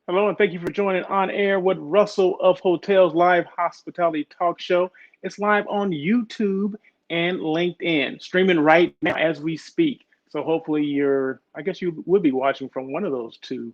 Hello, and thank you for joining On Air with Russell of Hotels Live Hospitality Talk Show. It's live on YouTube and LinkedIn, streaming right now as we speak. So hopefully I guess you would be watching from one of those two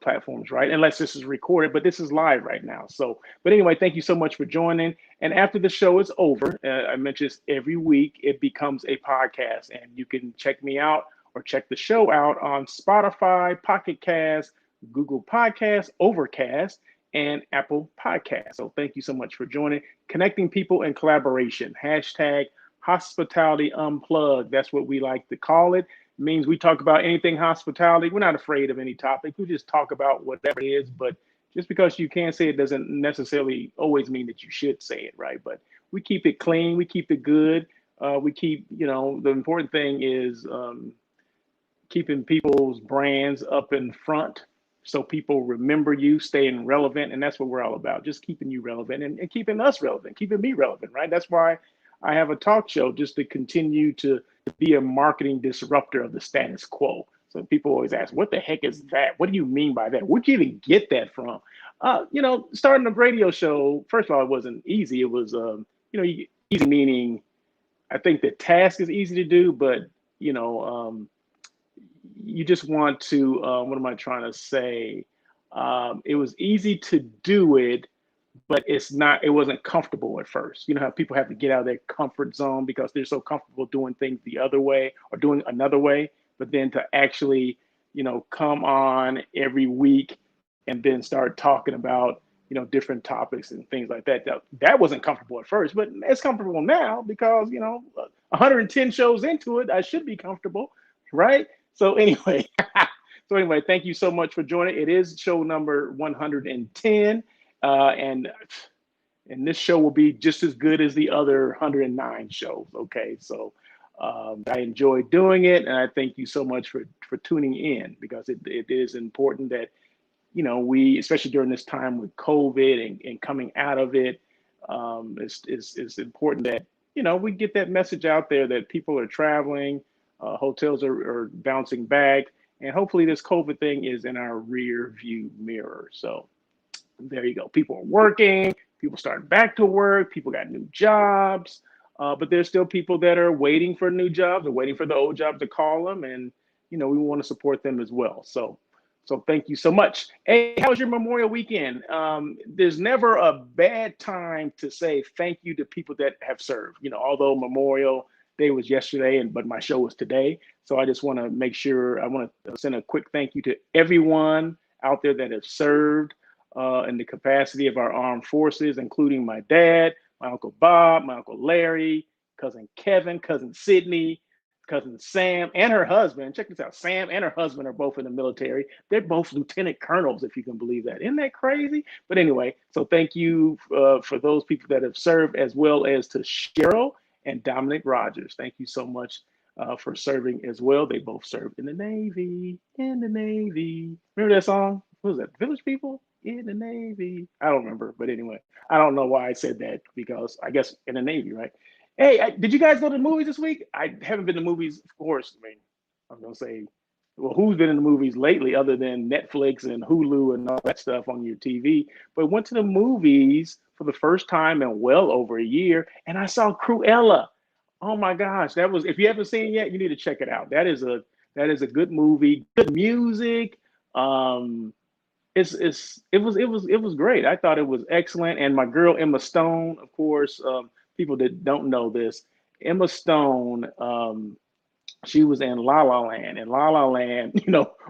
platforms, right? Unless this is recorded, but this is live right now. So, but anyway, thank you so much for joining. And after the show is over, I mentioned this every week, it becomes a podcast, and you can check me out or check the show out on Spotify, Pocket Cast, Google Podcasts, Overcast, and Apple Podcasts. So thank you so much for joining. Connecting people in collaboration. Hashtag Hospitality Unplugged. That's what we like to call it. It means we talk about anything hospitality. We're not afraid of any topic. We just talk about whatever it is. But just because you can say it doesn't necessarily always mean that you should say it, right? But we keep it clean. We keep it good. We keep, the important thing is keeping people's brands up in front so people remember you, staying relevant. And that's what we're all about, just keeping you relevant and keeping us relevant, keeping me relevant, right? That's why I have a talk show, just to continue to be a marketing disruptor of the status quo. So people always ask, what the heck is that? What do you mean by that? Where'd you even get that from? Starting a radio show, first of all, it wasn't easy. It was, easy meaning I think the task is easy to do, but, you just want to, what am I trying to say? It was easy to do it, but it wasn't comfortable at first. You know how people have to get out of their comfort zone because they're so comfortable doing things the other way or doing another way. But then to actually, come on every week and then start talking about, different topics and things like that. That wasn't comfortable at first, but it's comfortable now because, 110 shows into it, I should be comfortable, right? So anyway, thank you so much for joining. It is show number 110, and this show will be just as good as the other 109 shows. Okay, so I enjoy doing it, and I thank you so much for tuning in because it is important that we, especially during this time with COVID and coming out of it, it's important that we get that message out there that people are traveling. Hotels are bouncing back, and hopefully this COVID thing is in our rear view mirror. So there you go. People are working, people starting back to work, people got new jobs, but there's still people that are waiting for new jobs or waiting for the old job to call them, and we want to support them as well. So thank you so much. Hey, how was your Memorial weekend? There's never a bad time to say thank you to people that have served. Although Memorial Day was yesterday, but my show was today. So I just want to make sure I want to send a quick thank you to everyone out there that has served in the capacity of our armed forces, including my dad, my Uncle Bob, my Uncle Larry, cousin Kevin, cousin Sydney, cousin Sam, and her husband. Check this out. Sam and her husband are both in the military. They're both lieutenant colonels, if you can believe that. Isn't that crazy? But anyway, so thank you for those people that have served, as well as to Cheryl and Dominic Rogers. Thank you so much for serving as well. They both served in the Navy, Remember that song? What was that? Village People in the Navy. I don't remember, but anyway, I don't know why I said that because I guess in the Navy, right? Hey, did you guys go to the movies this week? I haven't been to movies, of course. I mean, I'm going to say, well, who's been in the movies lately other than Netflix and Hulu and all that stuff on your TV? But went to the movies for the first time in well over a year, and I saw Cruella. Oh my gosh, that was, if you haven't seen it yet, you need to check it out. That is a good movie, good music. It was great. I thought it was excellent. And my girl Emma Stone, of course, people that don't know this, Emma Stone, she was in La La Land. And La La Land,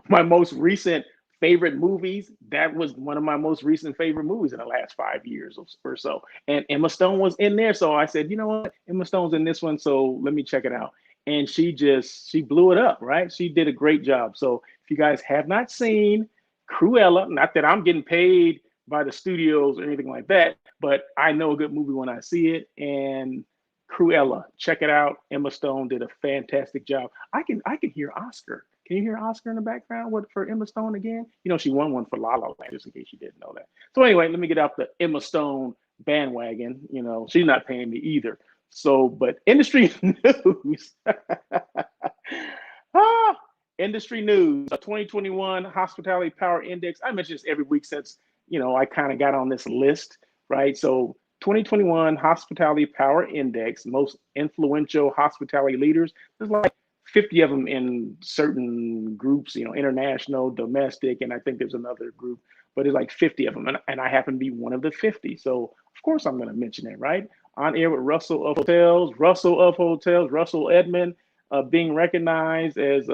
my most recent favorite movies, that was one of my most recent favorite movies in the last 5 years or so. And Emma Stone was in there. So I said, you know what? Emma Stone's in this one, so let me check it out. And she blew it up, right? She did a great job. So if you guys have not seen Cruella, not that I'm getting paid by the studios or anything like that, but I know a good movie when I see it. And Cruella, check it out. Emma Stone did a fantastic job. I can hear Oscar. Can you hear Oscar in the background? What for Emma Stone again? She won one for La La Land, just in case you didn't know that. So anyway, let me get off the Emma Stone bandwagon. She's not paying me either. So, but industry news. industry news, 2021 Hospitality Power Index. I mention this every week since, I kind of got on this list, right? So 2021 Hospitality Power Index, most influential hospitality leaders. There's like 50 of them in certain groups, international, domestic, and I think there's another group, but there's like 50 of them. And I happen to be one of the 50. So of course I'm going to mention it, right? On air with Russell of Hotels, Russell Edmond, being recognized as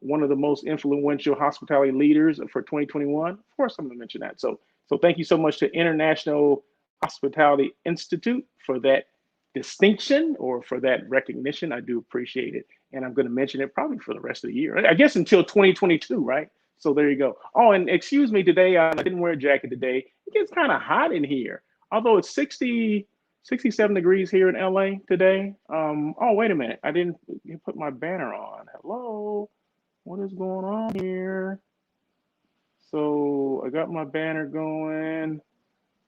one of the most influential hospitality leaders for 2021. Of course I'm going to mention that. So thank you so much to International Hospitality Institute for that distinction or for that recognition. I do appreciate it. And I'm going to mention it probably for the rest of the year, I guess until 2022, right? So there you go. Oh, and excuse me, today I didn't wear a jacket today. It gets kind of hot in here, although it's 67 degrees here in LA today. Oh, wait a minute. I didn't put my banner on. Hello, what is going on here? So I got my banner going.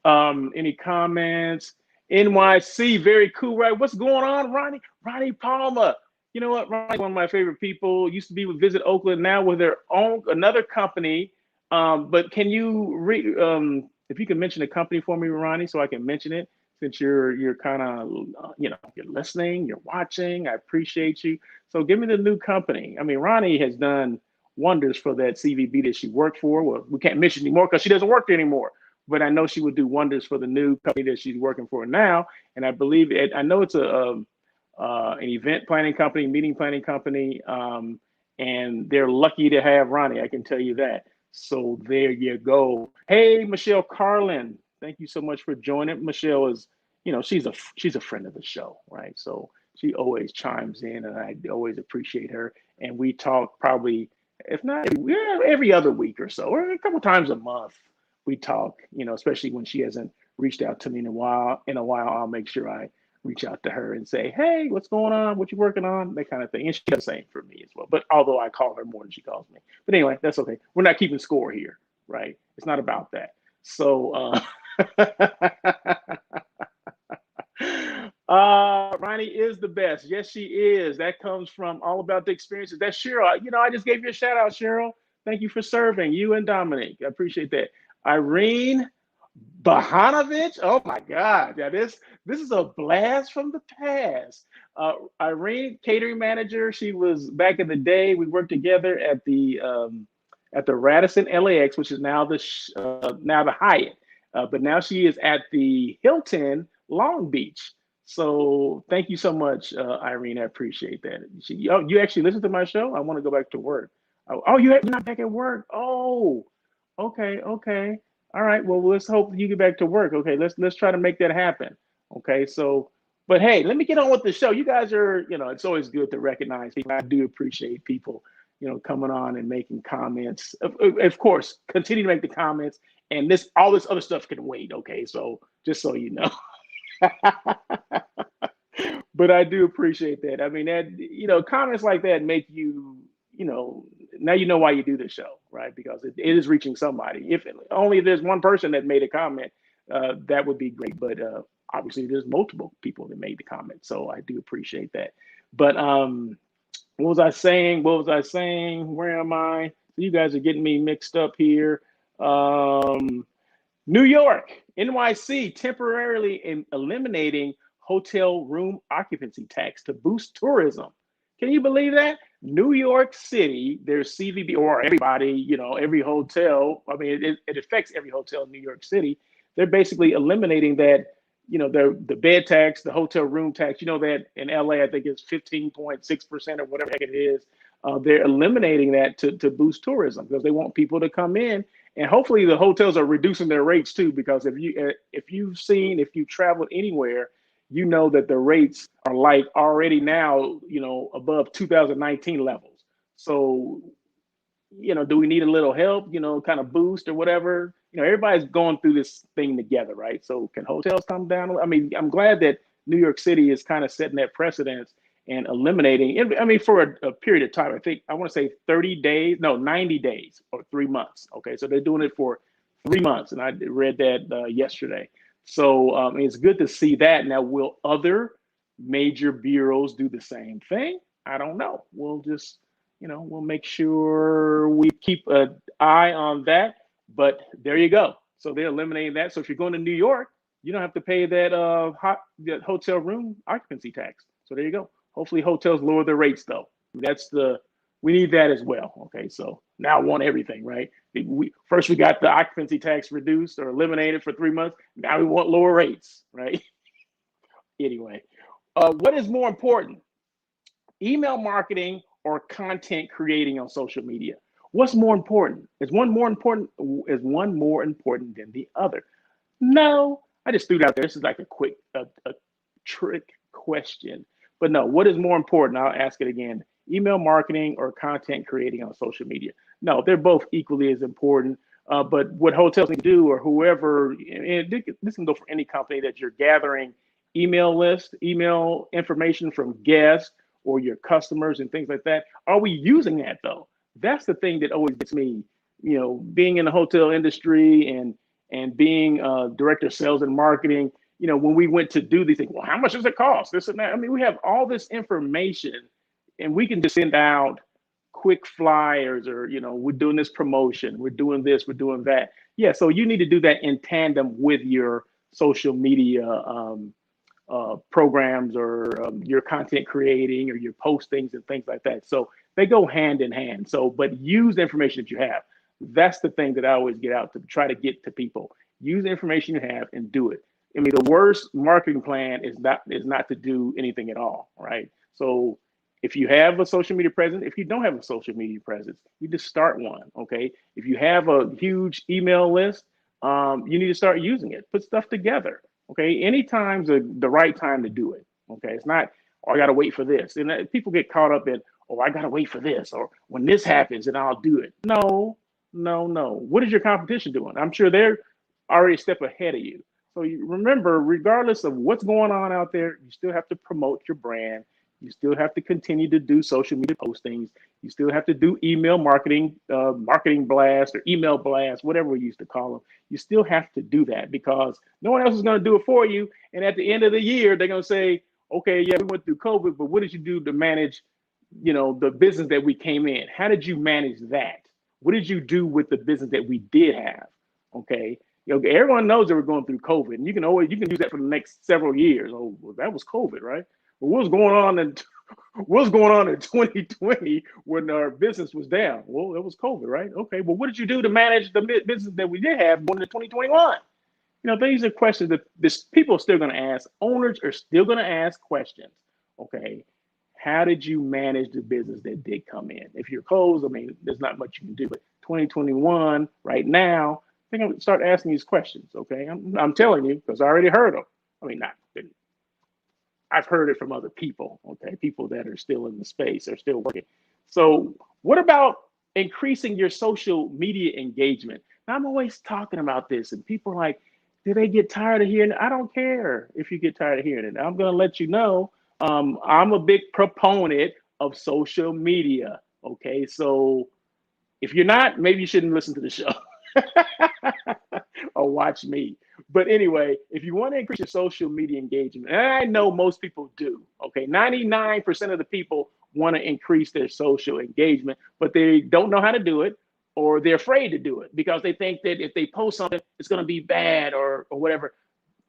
Any comments? NYC, very cool, right? What's going on, Ronnie? Ronnie Palmer. You know what? Ronnie's one of my favorite people. Used to be with Visit Oakland, now with their own another company. But can you if you can mention the company for me, Ronnie, so I can mention it, since you're kind of you're listening, you're watching. I appreciate you. So give me the new company. I mean, Ronnie has done wonders for that CVB that she worked for. Well, we can't mention anymore because she doesn't work there anymore. But I know she would do wonders for the new company that she's working for now. And I believe I know it's an event planning company, meeting planning company, and they're lucky to have Ronnie. I can tell you that. So there you go. Hey, Michelle Carlin, thank you so much for joining. Michelle is, she's a friend of the show, right? So she always chimes in, and I always appreciate her. And we talk probably, if not every other week or so, or a couple times a month. We talk, especially when she hasn't reached out to me in a while. I'll make sure I reach out to her and say, hey, what's going on? What you working on? That kind of thing. And she does the same for me as well. But although I call her more than she calls me. But anyway, that's okay. We're not keeping score here, right? It's not about that. So Ronnie is the best. Yes, she is. That comes from All About the Experiences. That's Cheryl. I just gave you a shout out, Cheryl. Thank you for serving, you and Dominic. I appreciate that. Irene Bahanovich. Oh my God. Yeah, this is a blast from the past. Irene, catering manager. She was back in the day. We worked together at the Radisson LAX, which is now the Hyatt. But now she is at the Hilton Long Beach. So thank you so much, Irene. I appreciate that. You actually listen to my show? I want to go back to work. Oh, you're not back at work. Oh, okay. All right. Well, let's hope you get back to work. Okay, let's try to make that happen. Okay. So, but hey, let me get on with the show. You guys are, it's always good to recognize people. I do appreciate people, coming on and making comments. Of course, continue to make the comments, and all this other stuff can wait. Okay. So just so you know. But I do appreciate that. I mean, that, comments like that make you, now you know why you do this show, right? Because it is reaching somebody. If only there's one person that made a comment, that would be great. But obviously there's multiple people that made the comment. So I do appreciate that. But what was I saying? Where am I? You guys are getting me mixed up here. New York, NYC temporarily eliminating hotel room occupancy tax to boost tourism. Can you believe that? New York City, there's CVB, or everybody, every hotel. I mean, it affects every hotel in New York City. They're basically eliminating that, the bed tax, the hotel room tax. That in LA, I think it's 15.6% or whatever heck it is. They're eliminating that to boost tourism because they want people to come in. And hopefully the hotels are reducing their rates too, because if you've traveled anywhere, you know that the rates are like already now, above 2019 levels. So, do we need a little help, kind of boost or whatever? Everybody's going through this thing together, right? So can hotels come down? I mean, I'm glad that New York City is kind of setting that precedence and eliminating, I mean, for a period of time. I want to say 90 days or 3 months. Okay, so they're doing it for 3 months. And I read that yesterday. So it's good to see that. Now, will other major bureaus do the same thing? I don't know. We'll just we'll make sure we keep an eye on that. But there you go. So they're eliminating that. So if you're going to New York, you don't have to pay that hotel room occupancy tax. So there you go. Hopefully hotels lower their rates though. We need that as well. Okay, so now I want everything, right? First we got the occupancy tax reduced or eliminated for 3 months. Now we want lower rates, right? Anyway, what is more important? Email marketing or content creating on social media? What's more important? Is one more important? Is one more important than the other? No, I just threw it out there. This is like a trick question. But no, what is more important? I'll ask it again. Email marketing or content creating on social media? No, they're both equally as important. But what hotels can do, or whoever, and this can go for any company, that you're gathering email lists, email information from guests or your customers and things like that. Are we using that though? That's the thing that always gets me. Being in the hotel industry and being director of sales and marketing, when we went to do these things, well, how much does it cost? This and that. I mean, we have all this information and we can just send out quick flyers or, we're doing this promotion, we're doing this, we're doing that. Yeah, so you need to do that in tandem with your social media programs or your content creating or your postings and things like that. So they go hand in hand. So, but use the information that you have. That's the thing that I always get out to try to get to people. Use the information you have and do it. I mean, the worst marketing plan is not to do anything at all, right? So if you have a social media presence, if you don't have a social media presence, you just start one, okay? If you have a huge email list, you need to start using it. Put stuff together, okay? Anytime's the right time to do it, okay? It's not, oh, I gotta wait for this. And people get caught up in, oh, I gotta wait for this, or when this happens, then I'll do it. No. What is your competition doing? I'm sure they're already a step ahead of you. So you remember, regardless of what's going on out there, you still have to promote your brand. You still have to continue to do social media postings. You still have to do email marketing, marketing blast or email blast, whatever we used to call them. You still have to do that because no one else is going to do it for you. And at the end of the year, they're going to say, okay, yeah, we went through COVID, but what did you do to manage, the business that we came in? How did you manage that? What did you do with the business that we did have? Okay. Everyone knows that we're going through COVID, and you can use that for the next several years. Oh, well, that was COVID, right? Well, what was going on in 2020 when our business was down? Well, it was COVID, right? Okay. Well, what did you do to manage the business that we did have going into 2021? These are questions that people are still going to ask. Owners are still going to ask questions. Okay. How did you manage the business that did come in? If you're closed, I mean, there's not much you can do. But 2021, right now, I think I'm gonna start asking these questions. Okay, I'm telling you because I already heard them. I mean, I've heard it from other people. Okay, people that are still in the space are still working. So, what about increasing your social media engagement? Now, I'm always talking about this, and people are like, do they get tired of hearing it? I don't care if you get tired of hearing it. I'm going to let you know. I'm a big proponent of social media. Okay, so if you're not, maybe you shouldn't listen to the show or watch me. But anyway, if you want to increase your social media engagement, and I know most people do, okay, 99% of the people want to increase their social engagement, but they don't know how to do it, or they're afraid to do it because they think that if they post something, it's going to be bad or whatever.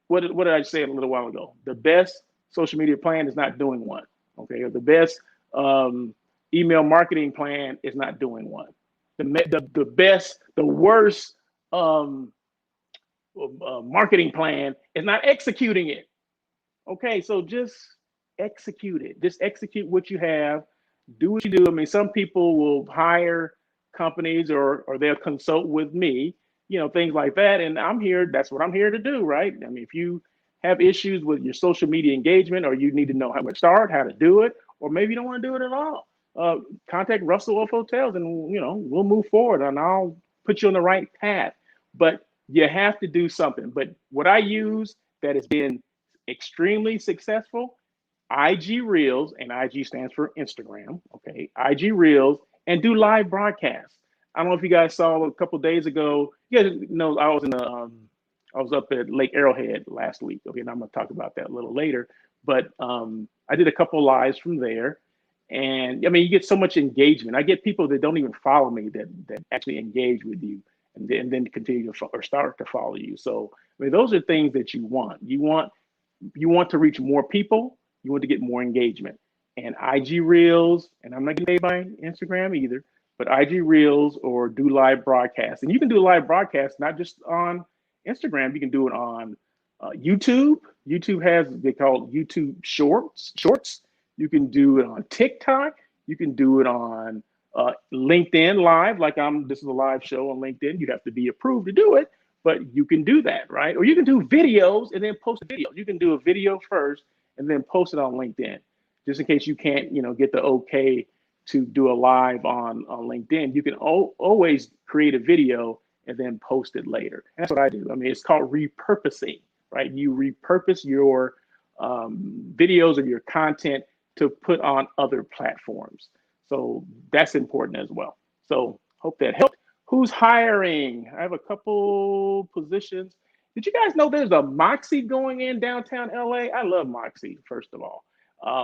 What did I say a little while ago? The best social media plan is not doing one, okay? Or the best email marketing plan is not doing one. The worst marketing plan is not executing it. Okay, so just execute it. Just execute what you have. Do what you do. I mean, some people will hire companies or they'll consult with me, things like that. And I'm here. That's what I'm here to do, right? I mean, if you have issues with your social media engagement, or you need to know how to start, how to do it, or maybe you don't want to do it at all, contact Russell of Hotels, and we'll move forward, and I'll put you on the right path. But you have to do something. But what I use that has been extremely successful, IG Reels, and IG stands for Instagram. Okay, IG Reels, and do live broadcasts. I don't know if you guys saw a couple of days ago. You guys know I was up at Lake Arrowhead last week. Okay, and I'm gonna talk about that a little later. But I did a couple lives from there, And I mean, you get so much engagement. I get people that don't even follow me that actually engage with you and then continue to or start to follow you. So I mean, those are things that you want. You want to reach more people. You want to get more engagement. And IG Reels, and I'm not getting paid by Instagram either, but IG Reels or do live broadcasts. And you can do live broadcasts not just on Instagram. You can do it on YouTube. YouTube has they call YouTube Shorts. Shorts. You can do it on TikTok. You can do it on LinkedIn Live. Like this is a live show on LinkedIn. You'd have to be approved to do it, but you can do that, right? Or you can do videos and then post a video. You can do a video first and then post it on LinkedIn, just in case you can't, get the okay to do a live on LinkedIn. You can always create a video and then post it later. And that's what I do. I mean, it's called repurposing, right? You repurpose your videos or your content to put on other platforms. So that's important as well. So hope that helped. Who's hiring? I have a couple positions. Did you guys know there's a Moxie going in downtown LA? I love Moxie, first of all.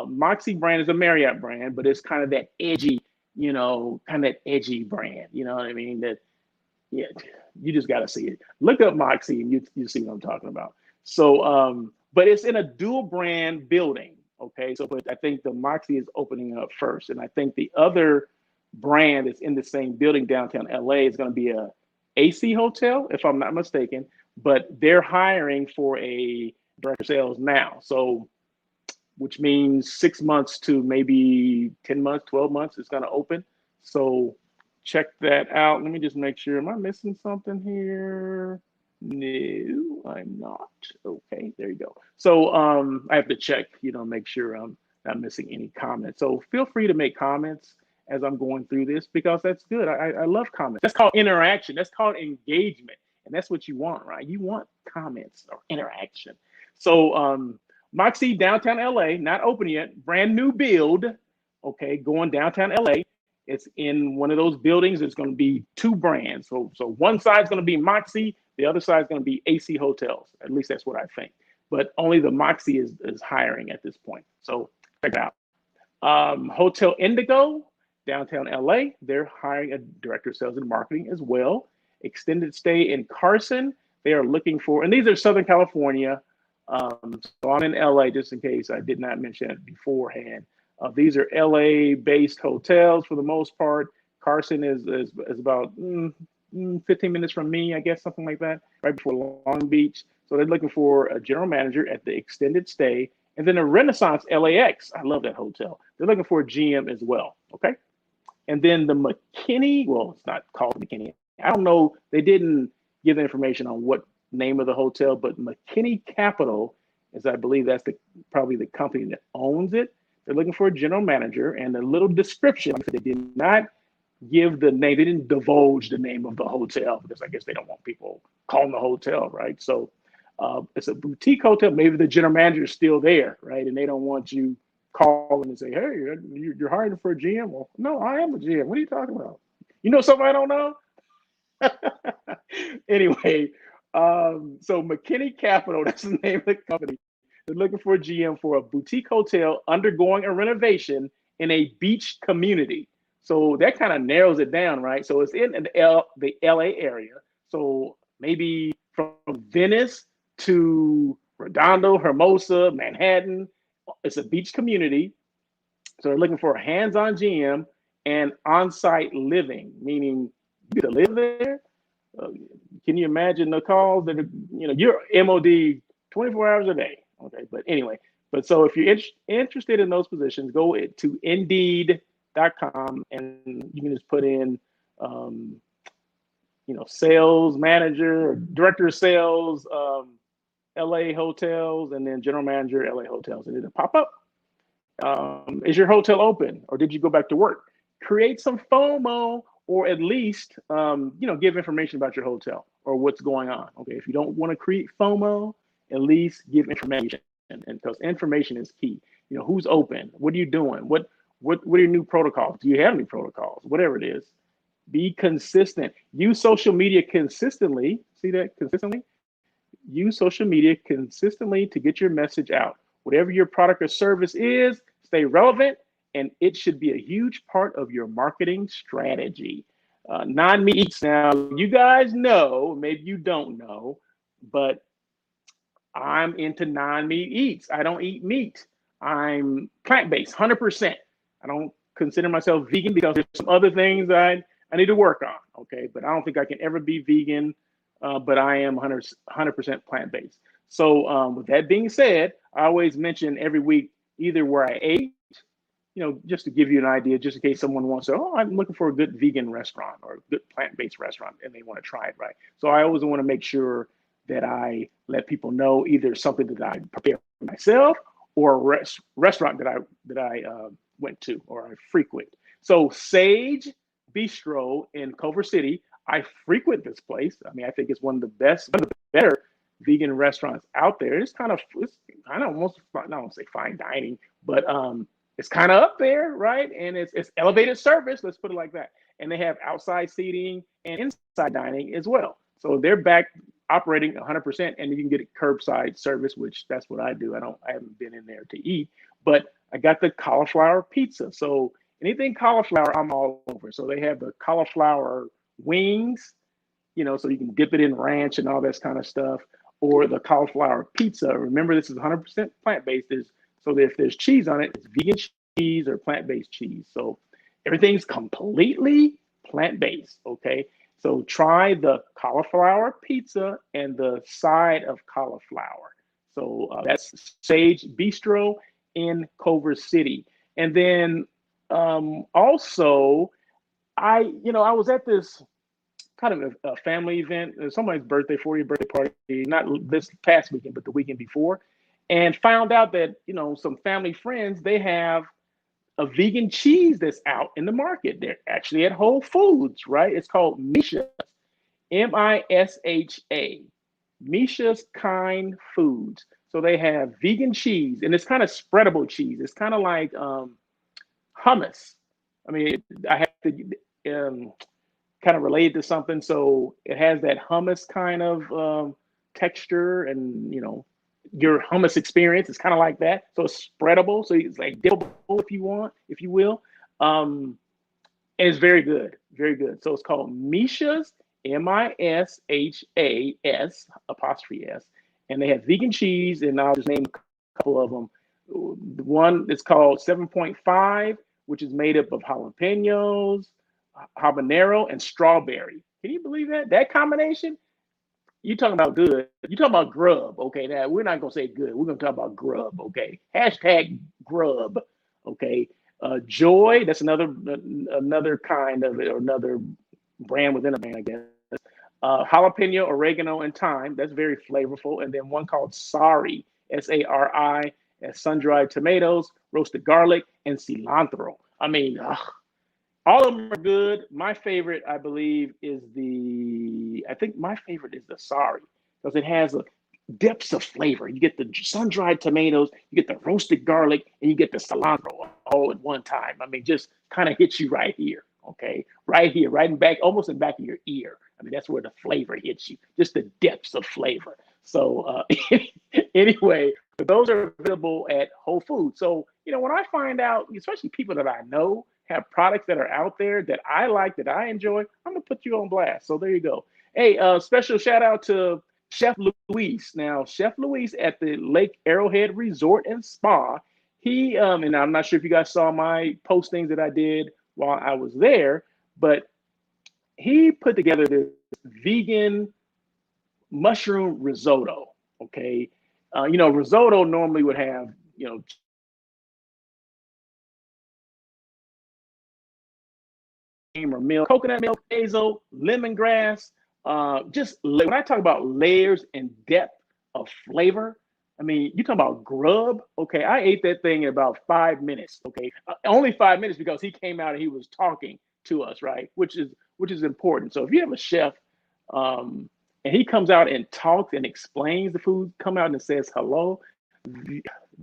Moxie brand is a Marriott brand, but it's kind of that edgy, brand. You know what I mean? Yeah, you just got to see it. Look up Moxie and you see what I'm talking about. So, but it's in a dual brand building. Okay, so but I think the Moxie is opening up first, and I think the other brand that's in the same building downtown LA is going to be a AC hotel, if I'm not mistaken. But they're hiring for a director of sales now, so which means 6 months to maybe 10 months, 12 months, it's going to open. So check that out. Let me just make sure. Am I missing something here? No, I'm not. Okay, there you go. So I have to check, make sure I'm not missing any comments. So feel free to make comments as I'm going through this because that's good. I love comments. That's called interaction. That's called engagement. And that's what you want, right? You want comments or interaction. So Moxie downtown LA, not open yet, brand new build. Okay, going downtown LA. It's in one of those buildings. It's going to be two brands. So one side is going to be Moxie. The other side is going to be AC Hotels. At least that's what I think. But only the Moxie is hiring at this point. So check it out. Hotel Indigo, downtown LA. They're hiring a director of sales and marketing as well. Extended stay in Carson. They are looking for, and these are Southern California. So I'm in LA just in case I did not mention it beforehand. These are LA-based hotels for the most part. Carson is about 15 minutes from me, I guess, something like that, right before Long Beach. So they're looking for a general manager at the extended stay. And then a Renaissance LAX. I love that hotel. They're looking for a GM as well, okay? And then the McKinney, well, it's not called McKinney. I don't know. They didn't give the information on what name of the hotel, but McKinney Capital, as I believe that's probably the company that owns it. They're looking for a general manager, and a little description. They did not give the name. They didn't divulge the name of the hotel because I guess they don't want people calling the hotel, right? So it's a boutique hotel. Maybe the general manager is still there, right? And they don't want you calling and say, "Hey, you're hiring for a GM." Well, no, I am a GM. What are you talking about? You know something I don't know? Anyway, so McKinney Capital, that's the name of the company. They're looking for a GM for a boutique hotel undergoing a renovation in a beach community. So that kind of narrows it down, right? So it's in the LA area. So maybe from Venice to Redondo, Hermosa, Manhattan, it's a beach community. So they're looking for a hands-on GM and on-site living, meaning you get to live there. Can you imagine the calls that you're MOD 24 hours a day? Okay, but anyway, so if you're interested in those positions, go to Indeed.com and you can just put in, sales manager or director of sales, LA hotels, and then general manager, LA hotels, and it'll pop up. Is your hotel open, or did you go back to work? Create some FOMO, or at least, give information about your hotel or what's going on. Okay, if you don't want to create FOMO, at least give information, and because information is key. Who's open? What are you doing? What are your new protocols? Do you have any protocols? Whatever it is, be consistent. Use social media consistently. See that? Consistently. Use social media consistently to get your message out. Whatever your product or service is, stay relevant and it should be a huge part of your marketing strategy. Non-meat eats. Now, you guys know, maybe you don't know, but I'm into non-meat eats. I don't eat meat. I'm plant-based, 100%. I don't consider myself vegan because there's some other things I need to work on. Okay, but I don't think I can ever be vegan. But I am 100% plant-based. So with that being said, I always mention every week either where I ate, just to give you an idea, just in case someone wants to, oh, I'm looking for a good vegan restaurant or a good plant-based restaurant and they want to try it, right? So I always want to make sure that I let people know either something that I prepare myself or a restaurant that I went to or I frequent. So Sage Bistro in Culver City, I frequent this place. I mean, I think it's one of the better vegan restaurants out there. It's kind of almost, I don't say fine dining, but it's kind of up there, right? And it's elevated service, let's put it like that. And they have outside seating and inside dining as well. So they're back operating 100%, and you can get curbside service, which that's what I do. I haven't been in there to eat, but I got the cauliflower pizza. So anything cauliflower, I'm all over. So they have the cauliflower wings, so you can dip it in ranch and all that kind of stuff, or the cauliflower pizza. Remember, this is 100% plant-based. So that if there's cheese on it, it's vegan cheese or plant-based cheese. So everything's completely plant-based, okay? So try the cauliflower pizza and the side of cauliflower. So that's Sage Bistro in Culver City. And then also, I was at this kind of a family event, somebody's birthday, 40th birthday party, not this past weekend, but the weekend before, and found out that, some family friends, they have a vegan cheese that's out in the market. They're actually at Whole Foods, right? It's called Misha's, Misha, Misha's Kind Foods. So they have vegan cheese, and it's kind of spreadable cheese. It's kind of like hummus. I mean, I have to kind of relate to something. So it has that hummus kind of texture, and your hummus experience is kind of like that. So it's spreadable. So it's like dippable if you will. And it's very good, very good. So it's called Misha's, Mishas apostrophe S, and they have vegan cheese, and I'll just name a couple of them. The one is called 7.5, which is made up of jalapenos, habanero, and strawberry. Can you believe that? That combination? You talking about good. You talking about grub. Okay, now we're not gonna say good. We're gonna talk about grub. Okay, hashtag grub. Okay, Joy. That's another kind of it, or another brand within a brand, I guess. Jalapeno, oregano, and thyme. That's very flavorful. And then one called Sari, Sari, as sun-dried tomatoes, roasted garlic, and cilantro. I mean, all of them are good. My favorite, I believe, is the Sari, because it has a depths of flavor. You get the sun-dried tomatoes, you get the roasted garlic, and you get the cilantro all at one time. I mean, just kind of hits you right here, okay? Right here, right in back, almost in back of your ear. I mean, that's where the flavor hits you, just the depths of flavor. So anyway, those are available at Whole Foods. So, when I find out, especially people that I know have products that are out there that I like, that I enjoy, I'm gonna put you on blast. So there you go. Hey, special shout out to Chef Luis. Now, Chef Luis at the Lake Arrowhead Resort and Spa, he, and I'm not sure if you guys saw my postings that I did while I was there, but he put together this vegan mushroom risotto, okay? Risotto normally would have, or milk, coconut milk, basil, lemongrass. When I talk about layers and depth of flavor, I mean, you talk about grub. Okay, I ate that thing in about 5 minutes. Okay, only 5 minutes because he came out and he was talking to us, right? Which is important. So if you have a chef, and he comes out and talks and explains the food, come out and says hello,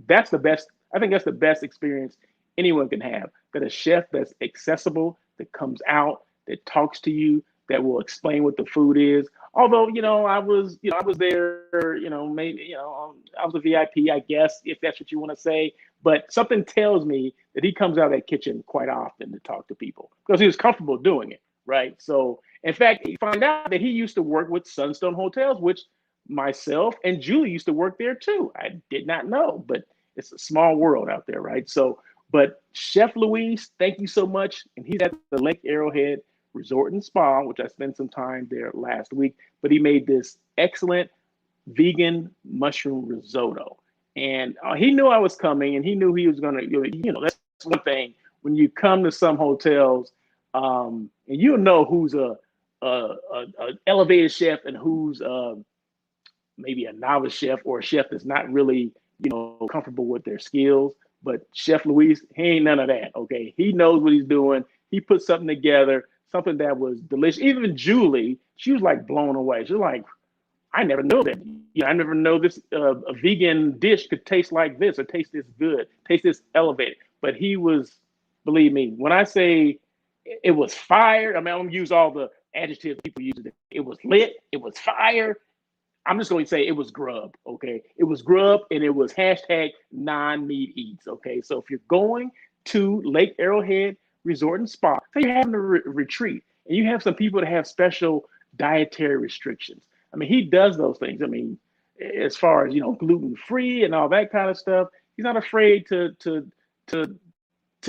that's the best. I think that's the best experience anyone can have. That a chef that's accessible, that comes out, that talks to you, that will explain what the food is. Although, I was there, maybe, I was a VIP, I guess, if that's what you want to say. But something tells me that he comes out of that kitchen quite often to talk to people because he was comfortable doing it, right? So, in fact, you find out that he used to work with Sunstone Hotels, which myself and Julie used to work there too. I did not know, but it's a small world out there, right? So, but Chef Luis, thank you so much. And he's at the Lake Arrowhead Resort and Spa, which I spent some time there last week. But he made this excellent vegan mushroom risotto. And he knew I was coming, and he knew he was going to, that's one thing. When you come to some hotels, and you'll know who's a elevated chef and who's maybe a novice chef or a chef that's not really, comfortable with their skills. But Chef Luis, he ain't none of that, okay? He knows what he's doing. He put something together, something that was delicious. Even Julie, she was like blown away. She was like, I never knew that. I never know this a vegan dish could taste like this or taste this good, taste this elevated. But he was, believe me, when I say it was fire, I mean, I'm gonna use all the adjectives people use it. It was lit, it was fire. I'm just going to say it was grub, okay? It was grub, and it was hashtag non-meat eats, okay? So if you're going to Lake Arrowhead Resort and Spa, say you're having a retreat, and you have some people that have special dietary restrictions. I mean, he does those things. I mean, as far as, gluten-free and all that kind of stuff, he's not afraid to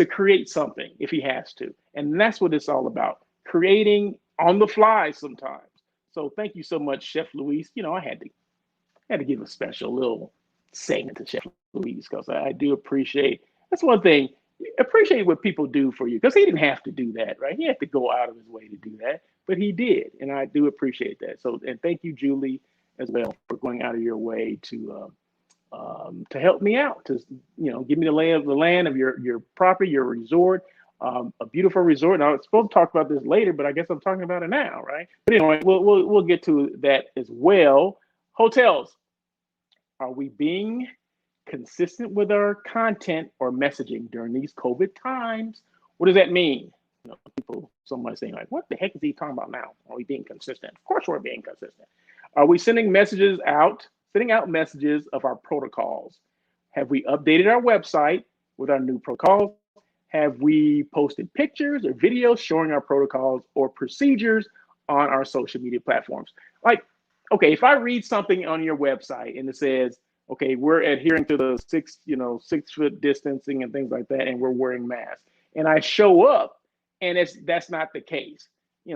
create something if he has to. And that's what it's all about, creating on the fly sometimes. So thank you so much, Chef Luis. I had to give a special little segment to Chef Luis because I do appreciate, that's one thing, appreciate what people do for you, because he didn't have to do that, right? He had to go out of his way to do that, but he did, and I do appreciate that. So, and thank you, Julie, as well, for going out of your way to help me out, to give me the lay of the land of your property, your resort. A beautiful resort. Now, I was supposed to talk about this later, but I guess I'm talking about it now, right? But anyway, we'll get to that as well. Hotels, are we being consistent with our content or messaging during these COVID times? What does that mean? Somebody saying like, what the heck is he talking about now? Are we being consistent? Of course we're being consistent. Are we sending out messages of our protocols? Have we updated our website with our new protocols? Have we posted pictures or videos showing our protocols or procedures on our social media platforms? Like, okay, if I read something on your website and it says, okay, we're adhering to the 6-foot distancing and things like that, and we're wearing masks, and I show up and that's not the case.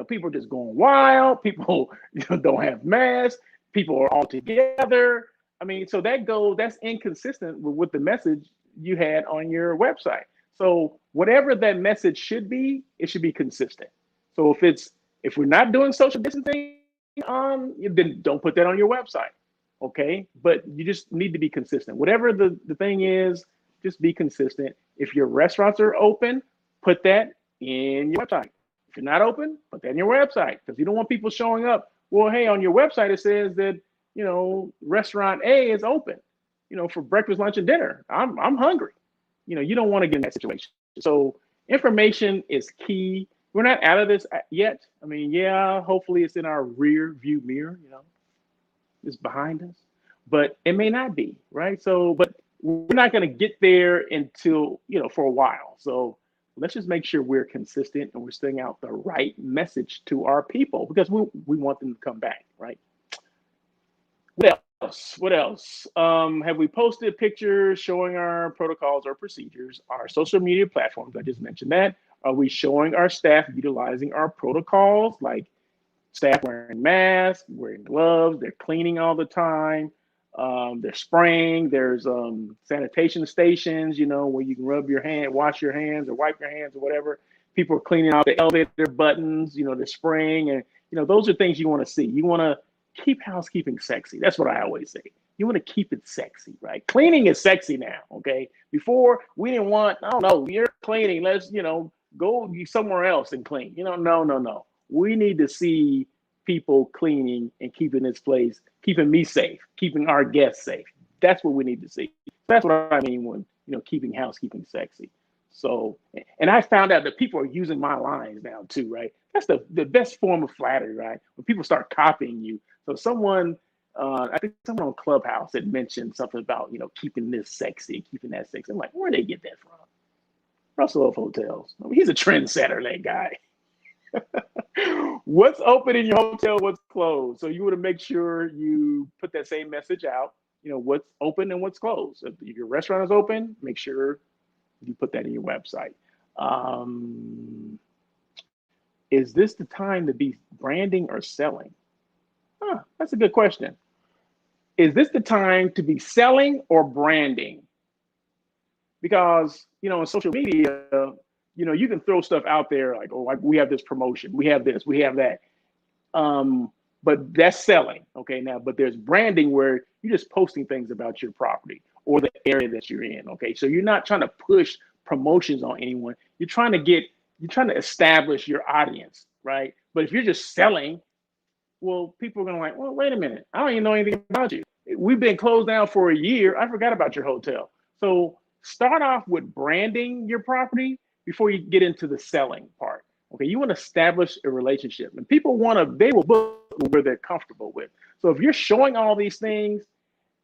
People are just going wild. People don't have masks. People are all together. I mean, so that's inconsistent with the message you had on your website. So whatever that message should be, it should be consistent. So if we're not doing social distancing, then don't put that on your website, okay? But you just need to be consistent. Whatever the thing is, just be consistent. If your restaurants are open, put that in your website. If you're not open, put that in your website, because you don't want people showing up. Well, hey, on your website it says that restaurant A is open, for breakfast, lunch, and dinner. I'm hungry. You don't want to get in that situation. So information is key. We're not out of this yet. I mean, yeah, hopefully it's in our rear view mirror, it's behind us, but it may not be, right? So, but we're not going to get there until, for a while. So let's just make sure we're consistent and we're sending out the right message to our people, because we want them to come back, right? What else? Have we posted pictures showing our protocols or procedures on our social media platforms? I just mentioned that. Are we showing our staff utilizing our protocols, like staff wearing masks, wearing gloves, they're cleaning all the time, they're spraying, there's sanitation stations, where you can rub your hand, wash your hands or wipe your hands or whatever. People are cleaning out the elevator buttons, they're spraying, and those are things you want to see. You want to keep housekeeping sexy. That's what I always say. You want to keep it sexy, right? Cleaning is sexy now, okay? Before, we didn't want, I don't know, you're cleaning, let's, go somewhere else and clean. No. We need to see people cleaning and keeping this place, keeping me safe, keeping our guests safe. That's what we need to see. That's what I mean when, keeping housekeeping sexy. So, and I found out that people are using my lines now too, right? That's the best form of flattery, right? When people start copying you. So someone, I think someone on Clubhouse had mentioned something about, keeping this sexy, keeping that sexy. I'm like, where'd they get that from? Russell of Hotels. I mean, he's a trendsetter, that guy. What's open in your hotel, what's closed. So you want to make sure you put that same message out, what's open and what's closed. If your restaurant is open, make sure you put that in your website. Is this the time to be branding or selling? That's a good question. Is this the time to be selling or branding? Because, in social media, you can throw stuff out there like, oh, we have this promotion, we have this, we have that. But that's selling. Okay. Now, but there's branding where you're just posting things about your property or the area that you're in. Okay. So you're not trying to push promotions on anyone. You're trying to establish your audience, right? But if you're just selling, well, people are going to like, well, wait a minute. I don't even know anything about you. We've been closed down for a year. I forgot about your hotel. So start off with branding your property before you get into the selling part. Okay, you want to establish a relationship, and people they will book where they're comfortable with. So if you're showing all these things,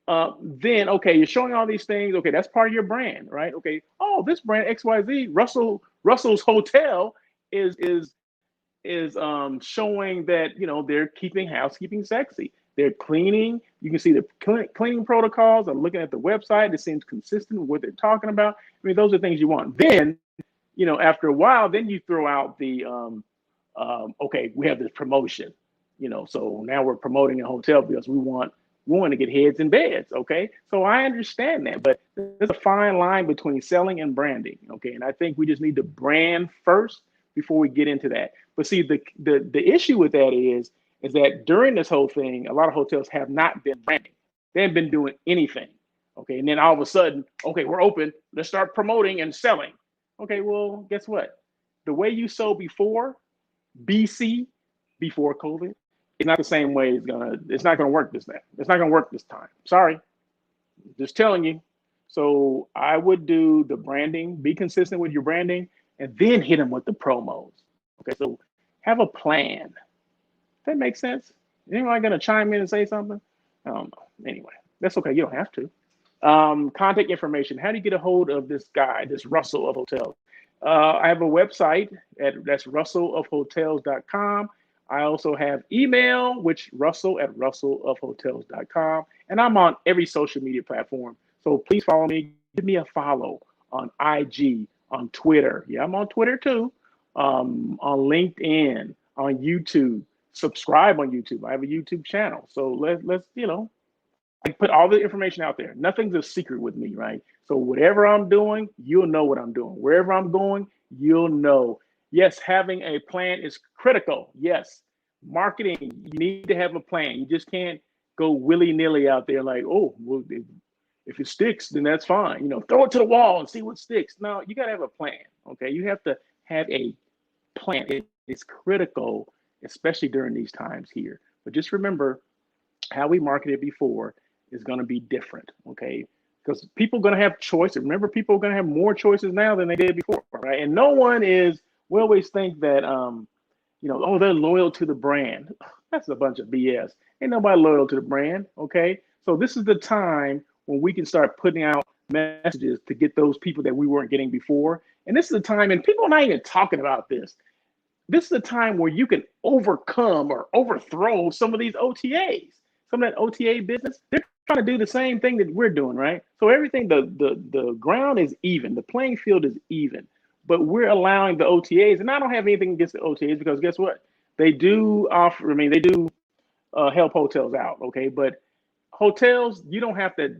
then okay, you're showing all these things. Okay, that's part of your brand, right? Okay, oh, this brand XYZ, Russell's Hotel is showing that they're keeping housekeeping sexy. They're cleaning. You can see the cleaning protocols. I'm looking at the website. It seems consistent with what they're talking about. I mean, those are things you want. Then, after a while, then you throw out the, okay, we have this promotion, so now we're promoting a hotel because we want to get heads in beds. Okay. So I understand that, but there's a fine line between selling and branding. Okay. And I think we just need to brand first before we get into that. But see, the issue with that is that during this whole thing, a lot of hotels have not been branding. They haven't been doing anything. Okay. And then all of a sudden, okay, we're open. Let's start promoting and selling. Okay. Well, guess what? The way you sold before, BC, before COVID, it's not the same way it's not gonna work this time. It's not gonna work this time. Sorry. Just telling you. So I would do the branding, be consistent with your branding, and then hit them with the promos. Okay, so have a plan. That makes sense. Anyone gonna chime in and say something? I don't know. Anyway, that's okay. You don't have to. Contact information. How do you get a hold of this guy, this Russell of Hotels? I have a website that's russellofhotels.com. I also have email, which russellofhotels.com. And I'm on every social media platform. So please follow me. Give me a follow on IG, on Twitter. Yeah, I'm on Twitter too. On LinkedIn, on YouTube. Subscribe on YouTube. I have a YouTube channel. So let's I put all the information out there. Nothing's a secret with me, right? So whatever I'm doing, you'll know what I'm doing. Wherever I'm going, you'll know. Yes, having a plan is critical. Yes, marketing, you need to have a plan. You just can't go willy-nilly out there like, oh, well, if it sticks, then that's fine. Throw it to the wall and see what sticks. No, you got to have a plan, okay? You have to have a plan. It's critical, especially during these times here. But just remember, how we marketed before is going to be different, okay? Because people are going to have choices. Remember, people are going to have more choices now than they did before, right? And no one is, we always think that, oh, they're loyal to the brand. That's a bunch of BS. Ain't nobody loyal to the brand, okay? So this is the time when we can start putting out messages to get those people that we weren't getting before. And this is the time, and people are not even talking about this. This is the time where you can overcome or overthrow some of these OTAs, some of that OTA business. They're trying to do the same thing that we're doing, right? So everything, the ground is even, the playing field is even, but we're allowing the OTAs, and I don't have anything against the OTAs because guess what? They do offer, they do help hotels out, okay? But hotels, you don't have to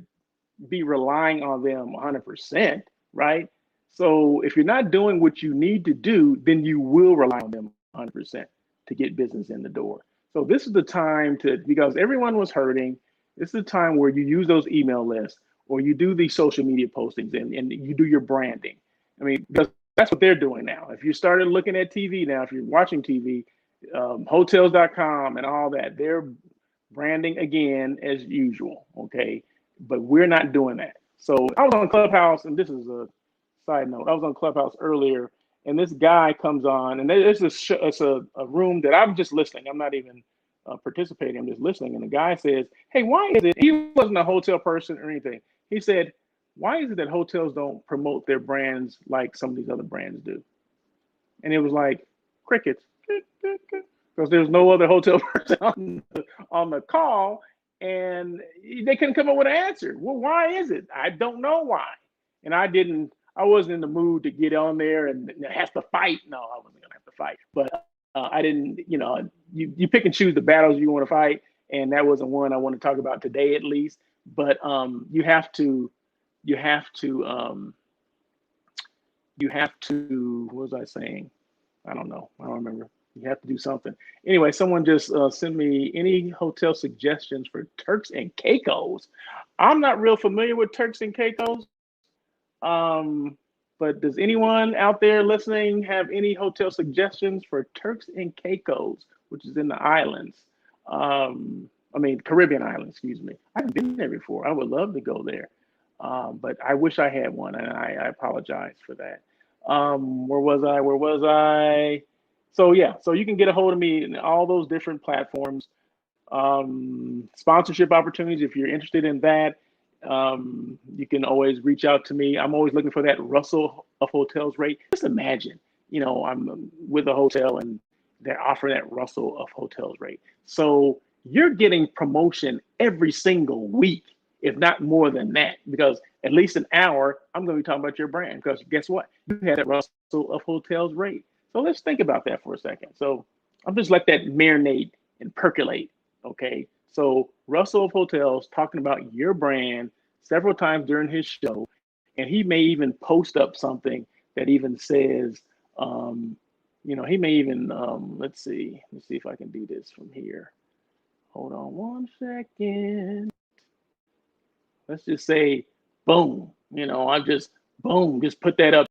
be relying on them 100%, right? So if you're not doing what you need to do, then you will rely on them 100% to get business in the door. So this is the time because everyone was hurting, this is the time where you use those email lists or you do these social media postings and you do your branding. Because that's what they're doing now. If you started looking at TV now, if you're watching TV, hotels.com and all that, they're branding again as usual, okay? But we're not doing that. So I was on Clubhouse, and this is a side note. I was on Clubhouse earlier, and this guy comes on, and it's a room that I'm just listening. I'm not even participating. I'm just listening. And the guy says, hey, why is it, he wasn't a hotel person or anything. He said, why is it that hotels don't promote their brands like some of these other brands do? And it was like crickets, because there's no other hotel person on the call, and they couldn't come up with an answer. Well, why is it? I don't know why. And I wasn't in the mood to get on there and have to fight. No, I wasn't gonna have to fight. But I didn't, you pick and choose the battles you want to fight, and that wasn't one I want to talk about today, at least. But you have to, what was I saying? I don't know. I don't remember. You have to do something. Anyway, someone just sent me any hotel suggestions for Turks and Caicos. I'm not real familiar with Turks and Caicos. But does anyone out there listening have any hotel suggestions for Turks and Caicos, which is in the islands? Caribbean islands, excuse me. I haven't been there before. I would love to go there. But I wish I had one, and I apologize for that. Where was I? Where was I? So yeah, so you can get a hold of me in all those different platforms. Sponsorship opportunities, if you're interested in that, you can always reach out to me. I'm always looking for that Russell of Hotels rate. Just imagine, I'm with a hotel and they're offering that Russell of Hotels rate. So you're getting promotion every single week, if not more than that, because at least an hour, I'm going to be talking about your brand, because guess what? You had a Russell of Hotels rate. So let's think about that for a second. So I'm just let that marinate and percolate. Okay. So Russell of Hotels talking about your brand several times during his show, and he may even post up something that even says, he may even, let's see if I can do this from here. Hold on one second. Let's just say, boom, I just, boom, just put that up.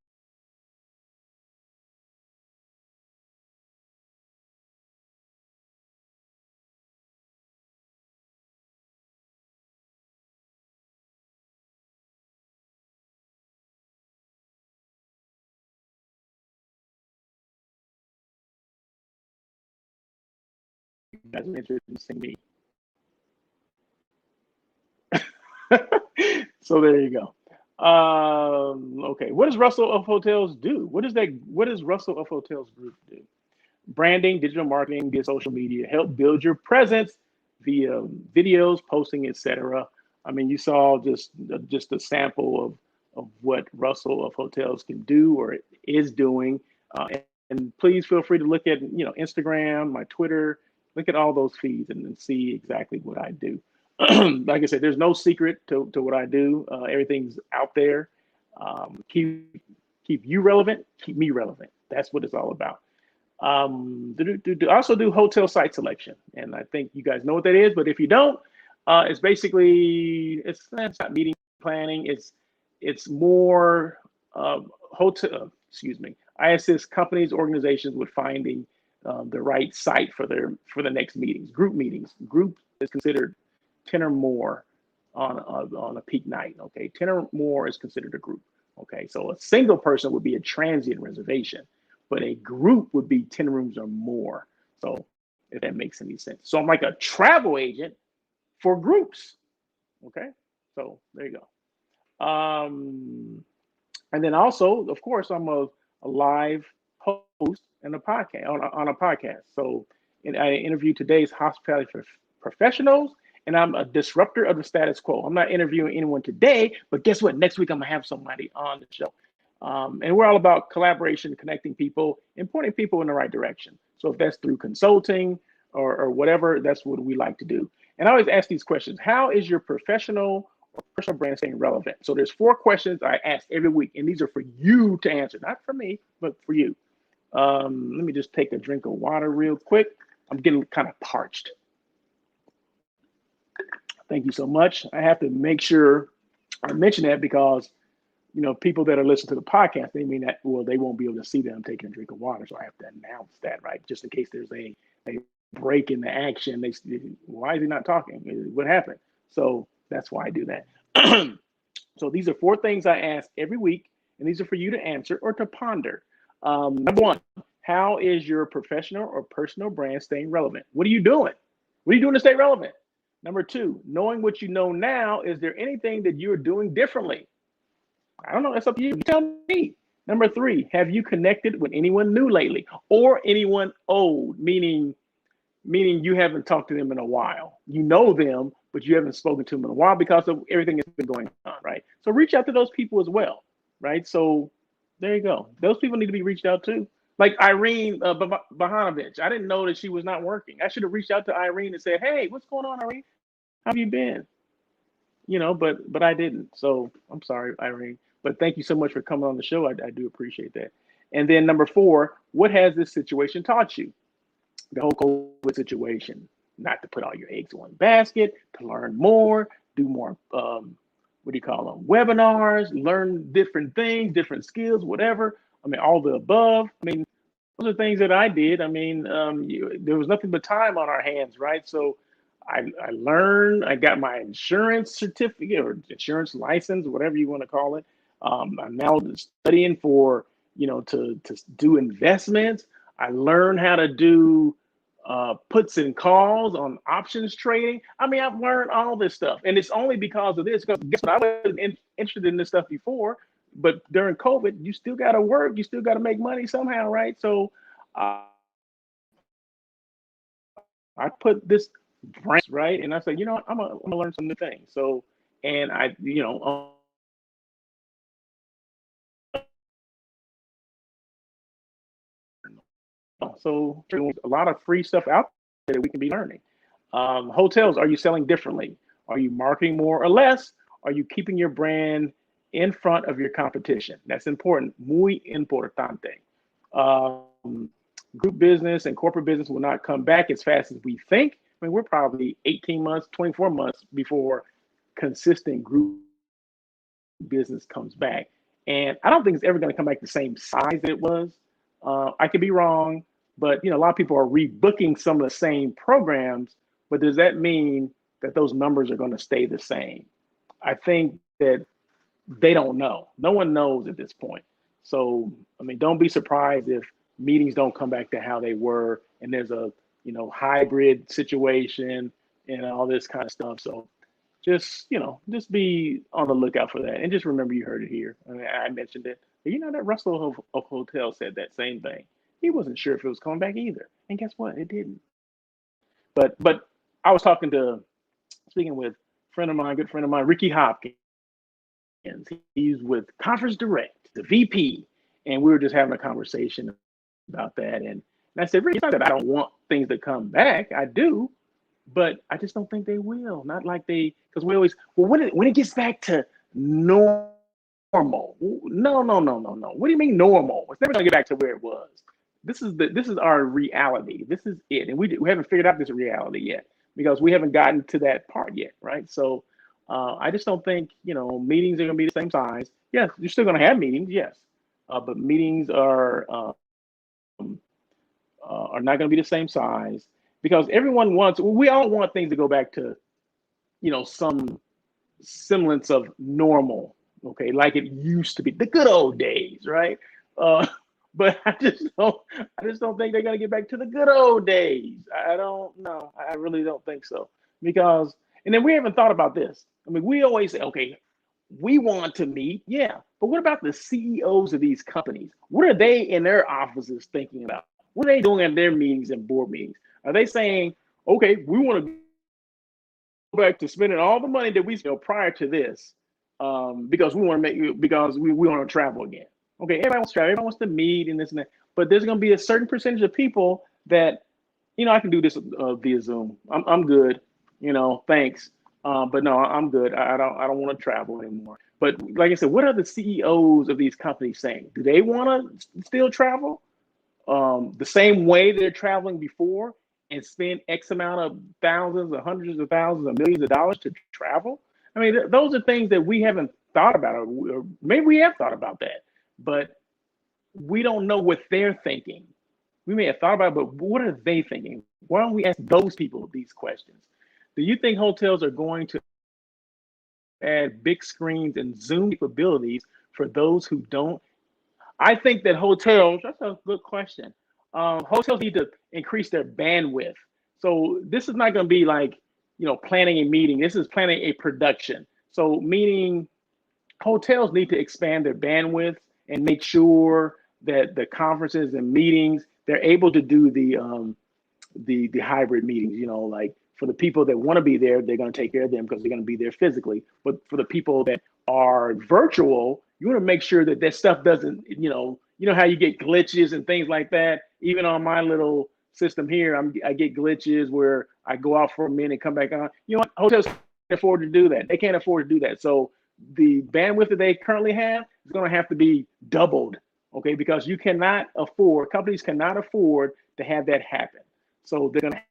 You guys are interested in seeing me. So there you go. Okay, what does Russell of Hotels do? What does Russell of Hotels Group do? Branding, digital marketing, via social media, help build your presence via videos, posting, etc. I mean, you saw just a sample of what Russell of Hotels can do or is doing. And please feel free to look at Instagram, my Twitter, look at all those feeds and see exactly what I do. Like I said, there's no secret to what I do. Everything's out there. Keep you relevant, keep me relevant. That's what it's all about. I also do hotel site selection, and I think you guys know what that is. But if you don't, it's basically it's not meeting planning. It's more hotel. Excuse me. I assist companies, organizations with finding the right site for the next meetings, group meetings. Group is considered 10 or more on a peak night. Okay, 10 or more is considered a group. Okay, so a single person would be a transient reservation, but a group would be 10 rooms or more. So if that makes any sense. So I'm like a travel agent for groups. Okay, so there you go. And then also, of course, I'm a live host and a podcast on a podcast. So I interview today's hospitality professionals, and I'm a disruptor of the status quo. I'm not interviewing anyone today, but guess what? Next week I'm gonna have somebody on the show. And we're all about collaboration, connecting people, and pointing people in the right direction. So if that's through consulting or whatever, that's what we like to do. And I always ask these questions: how is your professional or personal brand staying relevant? So there's 4 questions I ask every week, and these are for you to answer, not for me, but for you. Let me just take a drink of water real quick. I'm getting kind of parched. Thank you so much. I have to make sure I mention that because people that are listening to the podcast, they mean that, well, they won't be able to see that I'm taking a drink of water. So I have to announce that, right? Just in case there's a break in the action. Why is he not talking? What happened? So that's why I do that. So these are 4 things I ask every week, and these are for you to answer or to ponder. Number 1, how is your professional or personal brand staying relevant? What are you doing? What are you doing to stay relevant? Number 2, knowing what you know now, is there anything that you're doing differently? I don't know. That's up to you. You tell me. Number three, have you connected with anyone new lately or anyone old, meaning you haven't talked to them in a while. You know them, but you haven't spoken to them in a while because of everything that's been going on, right? So reach out to those people as well, right? So there you go. Those people need to be reached out to. Like Irene Bahanovich, I didn't know that she was not working. I should have reached out to Irene and said, "Hey, what's going on, Irene? How have you been?" But I didn't. So I'm sorry, Irene. But thank you so much for coming on the show. I do appreciate that. And then number four, what has this situation taught you? The whole COVID situation, not to put all your eggs in one basket, to learn more, do more, what do you call them, webinars, learn different things, different skills, whatever. I mean, all the above. I mean, those are things that I did. I mean, there was nothing but time on our hands, right? So I learned, I got my insurance certificate or insurance license, whatever you want to call it. I'm now studying for, to do investments. I learned how to do puts and calls on options trading. I mean, I've learned all this stuff, and it's only because of this. Because guess what? I wasn't interested in this stuff before, but during COVID, you still got to work. You still got to make money somehow, right? So I put this branch right, and I said, I'm gonna learn some new things. So, and I, so a lot of free stuff out there that we can be learning. Hotels, are you selling differently? Are you marketing more or less? Are you keeping your brand in front of your competition? That's important. Muy importante. Group business and corporate business will not come back as fast as we think. I mean, we're probably 18 months, 24 months before consistent group business comes back. And I don't think it's ever going to come back the same size that it was. I could be wrong, but a lot of people are rebooking some of the same programs. But does that mean that those numbers are going to stay the same? I think that they don't know. No one knows at this point. So, I mean, don't be surprised if meetings don't come back to how they were, and there's a hybrid situation and all this kind of stuff. So, just be on the lookout for that, and just remember you heard it here. I mean, I mentioned it. That Russell of Hotel said that same thing. He wasn't sure if it was coming back either, and guess what? It didn't. But I was speaking with good friend of mine, Ricky Hopkins. He's with Conference Direct, the VP, and we were just having a conversation about that. And I said, Ricky, it's not that I don't want things to come back. I do, but I just don't think they will. Not like because we always, when it gets back to normal. No. What do you mean normal? It's never gonna get back to where it was. This is our reality. This is it, and we haven't figured out this reality yet because we haven't gotten to that part yet, right? So I just don't think meetings are gonna be the same size. Yes, you're still gonna have meetings, yes, but meetings are not gonna be the same size because we all want things to go back to some semblance of normal, okay, like it used to be, the good old days, right? But I just don't think they're gonna get back to the good old days. I don't know. I really don't think so. And then we haven't thought about this. I mean, we always say, okay, we want to meet, yeah, but what about the CEOs of these companies? What are they in their offices thinking about? What are they doing at their meetings and board meetings? Are they saying, okay, we want to go back to spending all the money that we spent prior to this because we want to travel again? Okay, everybody wants to travel, everybody wants to meet and this and that, but there's going to be a certain percentage of people that, I can do this via Zoom. I'm good, thanks. But no, I'm good. I don't want to travel anymore. But like I said, what are the CEOs of these companies saying? Do they want to still travel the same way they're traveling before and spend X amount of thousands or hundreds of thousands or millions of dollars to travel? I mean, those are things that we haven't thought about, or maybe we have thought about that, but we don't know what they're thinking. We may have thought about it, but what are they thinking? Why don't we ask those people these questions? Do you think hotels are going to add big screens and Zoom capabilities for those who don't? I think that that's a good question. Hotels need to increase their bandwidth. So this is not going to be like, planning a meeting. This is planning a production. So meaning hotels need to expand their bandwidth and make sure that the conferences and meetings they're able to do the hybrid meetings. You know, like for the people that want to be there, they're going to take care of them because they're going to be there physically. But for the people that are virtual, you want to make sure that that stuff doesn't, you know how you get glitches and things like that. Even on my little system here, I get glitches where I go out for a minute, come back on. You know what? Hotels can't afford to do that. They can't afford to do that. So the bandwidth that they currently have is going to have to be doubled, okay? Because you cannot afford, companies cannot afford to have that happen. So they're going to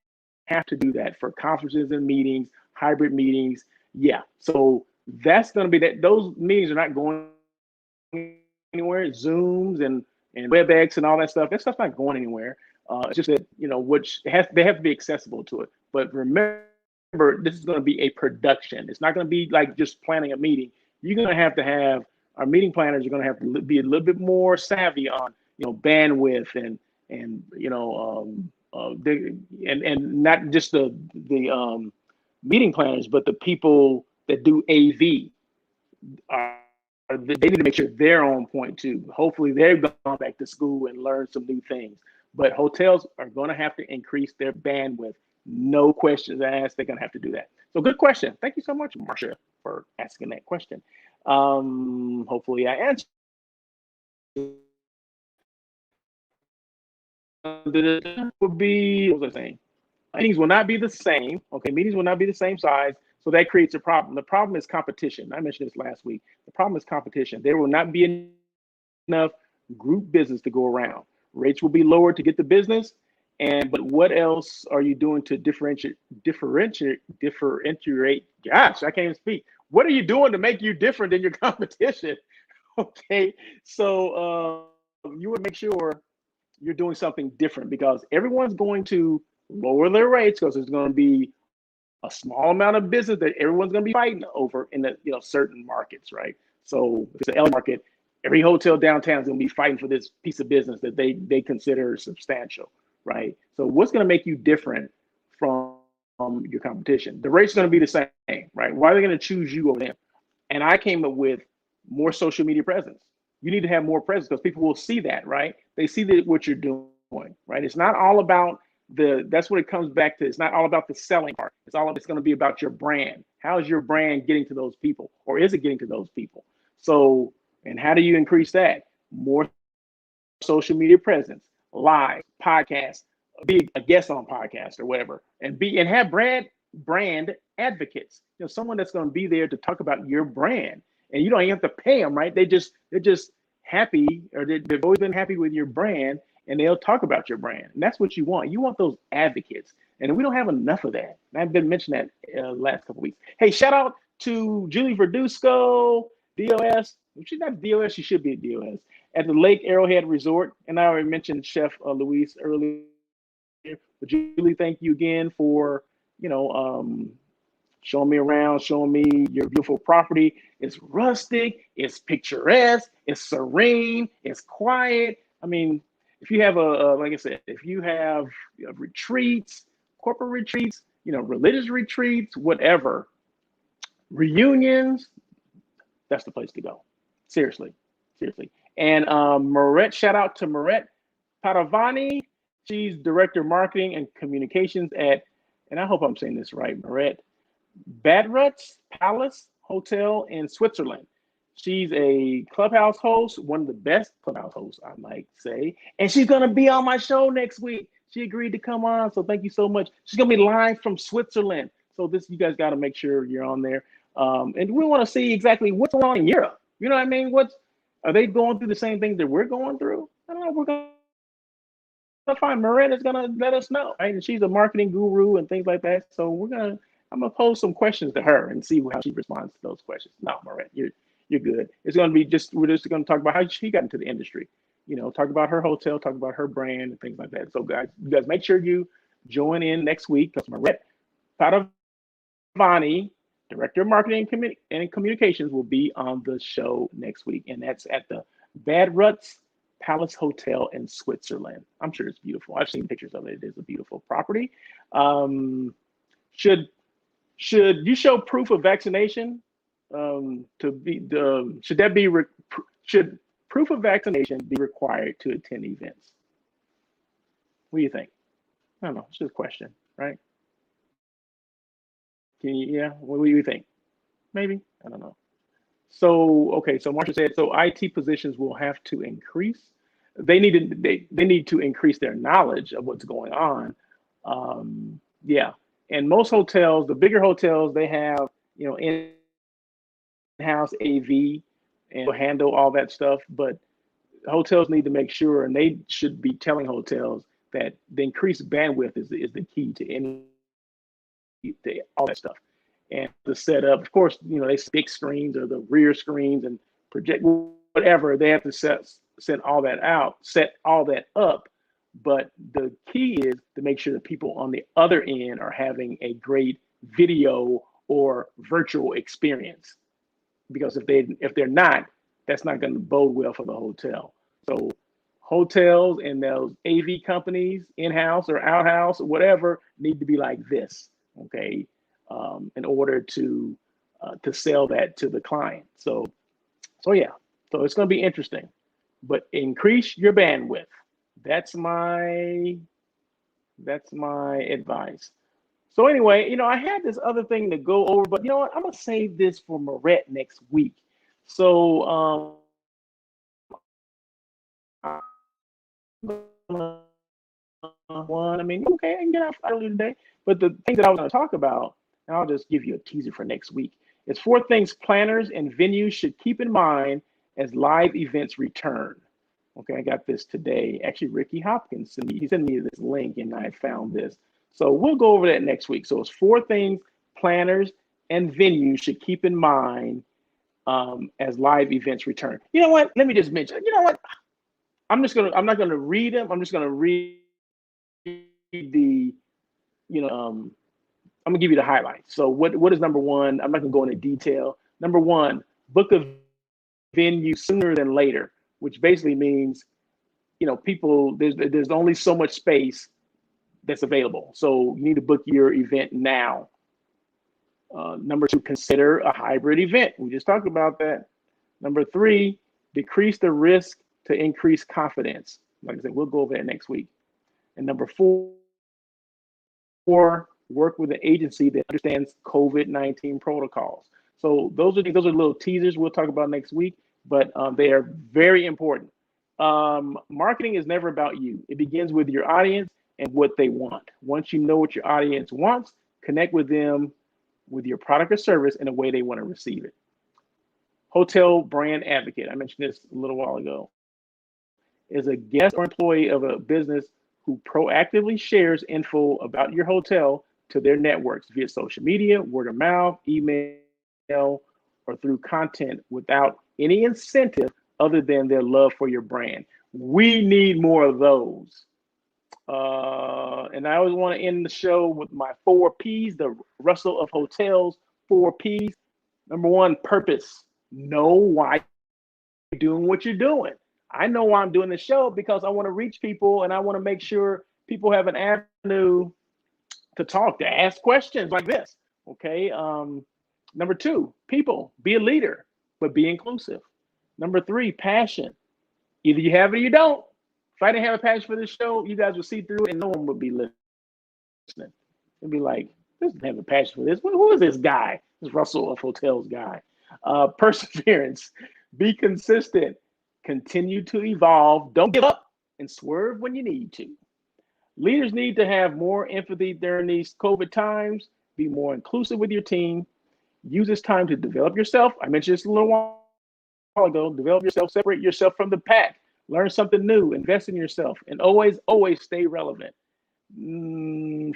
have to do that for conferences and meetings, hybrid meetings. Yeah. So that's going to be that. Those meetings are not going anywhere. Zooms and WebEx and all that stuff. That stuff's not going anywhere. It's just that which they have to be accessible to it. But remember, this is going to be a production. It's not going to be like just planning a meeting. You're going to have our meeting planners are going to have to be a little bit more savvy on bandwidth and not just the meeting planners, but the people that do AV. They need to make sure they're on point too. Hopefully, they've gone back to school and learned some new things. But hotels are going to have to increase their bandwidth. No questions asked. They're going to have to do that. So, good question. Thank you so much, Marcia, for asking that question. Hopefully, I answered. Would be what was I saying? Meetings will not be the same. Okay, meetings will not be the same size. So that creates a problem. The problem is competition. I mentioned this last week. The problem is competition. There will not be enough group business to go around. Rates will be lower to get the business. But what else are you doing to differentiate? Gosh, I can't even speak. What are you doing to make you different than your competition? Okay, so you would make sure you're doing something different because everyone's going to lower their rates because there's going to be a small amount of business that everyone's going to be fighting over in the certain markets, right? So if it's an L market, every hotel downtown is going to be fighting for this piece of business that they consider substantial, right? So what's going to make you different from your competition? The rate's going to be the same, right? Why are they going to choose you over them? And I came up with more social media presence. You need to have more presence because people will see that, right? They see that what you're doing, right? It's not all about that's what it comes back to. It's not all about the selling part. It's going to be about your brand. How is your brand getting to those people, or is it getting to those people? So, and how do you increase that? More social media presence, live, podcast, be a guest on podcast or whatever, and have brand advocates. Someone that's going to be there to talk about your brand, and you don't even have to pay them, right? They're just happy, or they've always been happy with your brand, and they'll talk about your brand. And that's what you want. You want those advocates. And we don't have enough of that. And I've been mentioning that last couple of weeks. Hey, shout out to Julie Verdusco, DOS. If she's not DOS, she should be a DOS. At the Lake Arrowhead Resort. And I already mentioned Chef Luis earlier. But Julie, thank you again for, showing me around, showing me your beautiful property. It's rustic, it's picturesque, it's serene, it's quiet. I mean, if you have like I said, if you have retreats, corporate retreats, religious retreats, whatever, reunions, that's the place to go. Seriously. And Moret, shout out to Moret Padavani. She's Director of Marketing and Communications at, and I hope I'm saying this right, Moret, Badrutz Palace Hotel in Switzerland. She's a clubhouse host, one of the best clubhouse hosts, I might say. And she's going to be on my show next week. She agreed to come on. So thank you so much. She's going to be live from Switzerland. So you guys got to make sure you're on there. And we want to see exactly what's going on in Europe. You know what I mean? Are they going through the same things that we're going through? I don't know. We're going to find Miranda's going to let us know. Right? And she's a marketing guru and things like that. So I'm going to pose some questions to her and see how she responds to those questions. No, Miranda, you're good. It's going to be we're just going to talk about how she got into the industry. Talk about her hotel, talk about her brand and things like that. So guys, you guys make sure you join in next week because Miranda Padavani, Director of Marketing and Communications, will be on the show next week. And that's at the Badrutz Palace Hotel in Switzerland. I'm sure it's beautiful. I've seen pictures of it. It is a beautiful property. Should you show proof of vaccination to be should that be should proof of vaccination be required to attend events? What do you think? I don't know. It's just a question, right? Can you? Yeah. What do you think? Maybe. I don't know. So okay. So Marsha said so. IT positions will have to increase. They need to increase their knowledge of what's going on. Yeah. And most hotels, the bigger hotels, they have in-house AV and will handle all that stuff. But hotels need to make sure, and they should be telling hotels that the increased bandwidth is the key to all that stuff. And the setup, of course, they big screens or the rear screens and project whatever. They have to set all that up. But the key is to make sure that people on the other end are having a great video or virtual experience. Because if they're not, that's not going to bode well for the hotel. So hotels and those AV companies, in-house or out-house or whatever, need to be like this, okay, in order to sell that to the client. So yeah, so it's going to be interesting, but increase your bandwidth. That's my advice. So anyway, I had this other thing to go over, but you know what? I'm gonna save this for Moret next week. So okay, I can get out early today. But the things that I was going to talk about, and I'll just give you a teaser for next week, is 4 things planners and venues should keep in mind as live events return. Okay, I got this today. Actually, Ricky Hopkins sent me this link, and I found this. So we'll go over that next week. So it's 4 things planners and venues should keep in mind as live events return. You know what? Let me just mention. You know what? I'm not gonna read them. I'm just gonna read the, I'm gonna give you the highlights. So what is number 1? I'm not gonna go into detail. Number 1, book a venue sooner than later, which basically means, people, there's only so much space that's available. So you need to book your event now. Number 2, consider a hybrid event. We just talked about that. Number 3, decrease the risk to increase confidence. Like I said, we'll go over that next week. And number 4, work with an agency that understands COVID-19 protocols. So those are little teasers we'll talk about next week, but they are very important. Marketing is never about you. It begins with your audience and what they want. Once you know what your audience wants, connect with them with your product or service in a way they want to receive it. Hotel brand advocate. I mentioned this a little while ago. Is a guest or employee of a business who proactively shares info about your hotel to their networks via social media, word of mouth, email, or through content without any incentive other than their love for your brand. We need more of those. And I always want to end the show with my 4 P's, the Russell of Hotels 4 P's. Number 1, purpose. Know why you're doing what you're doing. I know why I'm doing the show because I want to reach people and I want to make sure people have an avenue to talk, to ask questions like this. Okay. Number 2, people. Be a leader, but be inclusive. Number 3, passion. Either you have it or you don't. If I didn't have a passion for this show, you guys would see through it and no one would be listening. It'd be like, this doesn't have a passion for this. Who is this guy? This Russell of Hotels guy. Perseverance. Be consistent. Continue to evolve. Don't give up and swerve when you need to. Leaders need to have more empathy during these COVID times. Be more inclusive with your team. Use this time to develop yourself. I mentioned this a little while ago. Develop yourself, separate yourself from the pack. Learn something new, invest in yourself, and always stay relevant.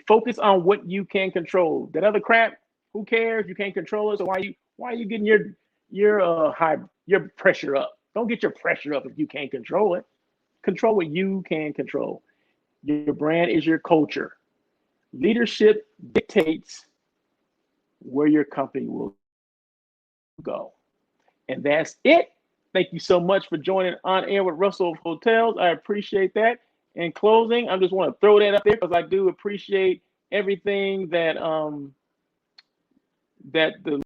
Focus on what you can control. That other crap, who cares? You can't control it. So why are you getting your pressure up? Don't get your pressure up if you can't control it. Control what you can control. Your brand is your culture. Leadership dictates where your company will go. And that's it. Thank you so much for joining On Air with Russell of Hotels. I appreciate that. In closing, I just want to throw that up there because I do appreciate everything that the